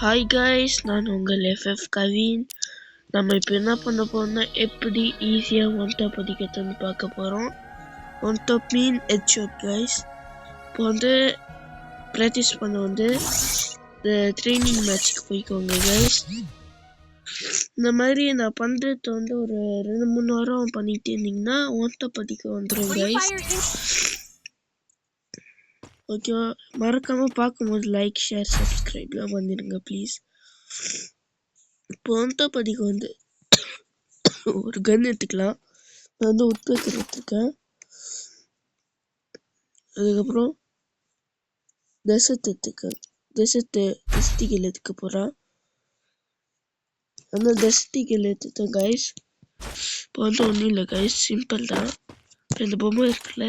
Hi guys, நான் உங்கள் FF Kavin. நம்ம இப்போ என்ன பண்ண போறோம்னா எப்படி ஈஸியாக ஒன் டாப் அடிக்கிறதுன்னு பார்க்க போகிறோம். ஒன் டாப் மீன் ஹெட் ஷாட் கைஸ். இப்போ வந்து ப்ராக்டிஸ் பண்ண வந்து இந்த ட்ரைனிங் மேட்ச்சுக்கு போய்க்கோங்க கைஸ். இந்த மாதிரி நான் பண்ணுறது வந்து ஒரு 2-3 வாரம் பண்ணிகிட்டே இருந்தீங்கன்னா ஒன் டாப் அடிக்க வந்துடும் கைஸ். ஓகேவா? மறக்காம பார்க்கும்போது லைக், ஷேர், சப்ஸ்கிரைப்லாம் பண்ணிடுங்க ப்ளீஸ். இப்போ ஒன் டாப் அடிக்க வந்து ஒரு கன் எடுத்துக்கலாம். நான் வந்து உட்பேக்கர் எடுத்துருக்கேன். அதுக்கப்புறம் டெசர்ட் எடுத்துக்கேன். டெஸ்டிகல் எடுத்துக்க போகிறேன். அந்த டெஸ்டிகல் எடுத்துட்டேன் கைஸ். இப்போ வந்து ஒன்றும் இல்லை கைஸ், சிம்பிள் தான். இந்த பொம்மை இருக்குல்ல,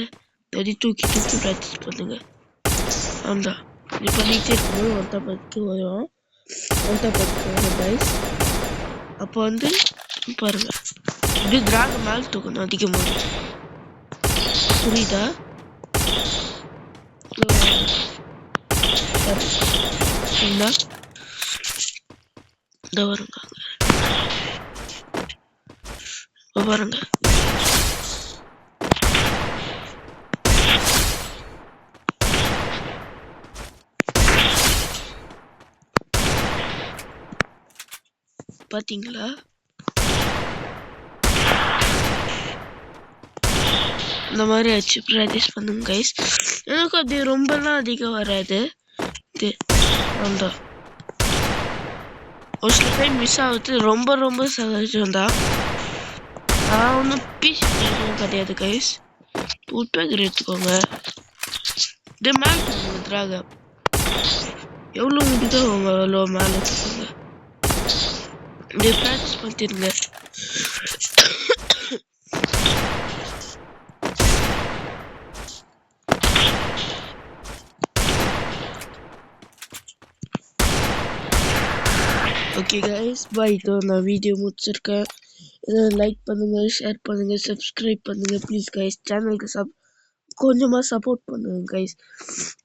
அதை தூக்கி ப்ராக்டிஸ் பண்ணுங்க. ஆமாம், இது பண்ணிகிட்டே இருக்கும்போது ஒன் டாப் அடிக்க வரும். ஒன் டாப் அடிக்க வரும் கைஸ். அப்போ வந்து பாருங்க, இப்படி டிராக மேலே தூக்கணும் அடிக்கும் போது. புரியுதா? இந்த வருங்க பாருங்க. பாத்தீங்களா? இந்த மாதிரி ஆச்சு. ப்ராக்டிஸ் பண்ணுங்க கைஸ். எனக்கு அது ரொம்பலாம் அதிகம் வராது. இது அதான் ஒரு சில டைம் மிஸ் ஆகுது. ரொம்ப சகஜம்தான். நான் ஒன்றும் பீஸ் கிடையாது கைஸ். உட்பேக்கர் எடுத்துக்கோங்க. இது மேலே திராக எவ்வளோ முடியுதோ அவங்க அவ்வளோ மேலே எடுத்துக்கோங்க. இப்படி ப்ராக்டிஸ் பண்ணிருங்க. ஓகே கைஸ், பாய். இதோ நான் வீடியோ முடிச்சிருக்கேன். இதை லைக் பண்ணுங்க, ஷேர் பண்ணுங்க, சப்ஸ்கிரைப் பண்ணுங்க ப்ளீஸ் கைஸ். சேனலுக்கு கொஞ்சமாக சப்போர்ட் பண்ணுங்க கைஸ்.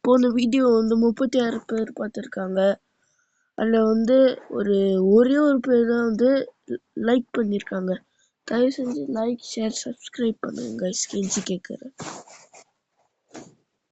போன வீடியோ வந்து 36 பேர் பார்த்துருக்காங்க. அதில் வந்து ஒரே ஒரு பேர் தான் வந்து லைக் பண்ணியிருக்காங்க. தயவு செஞ்சு லைக், ஷேர், சப்ஸ்கிரைப் பண்ணுங்க கைஸ். கெஞ்சி கேட்குறேன்.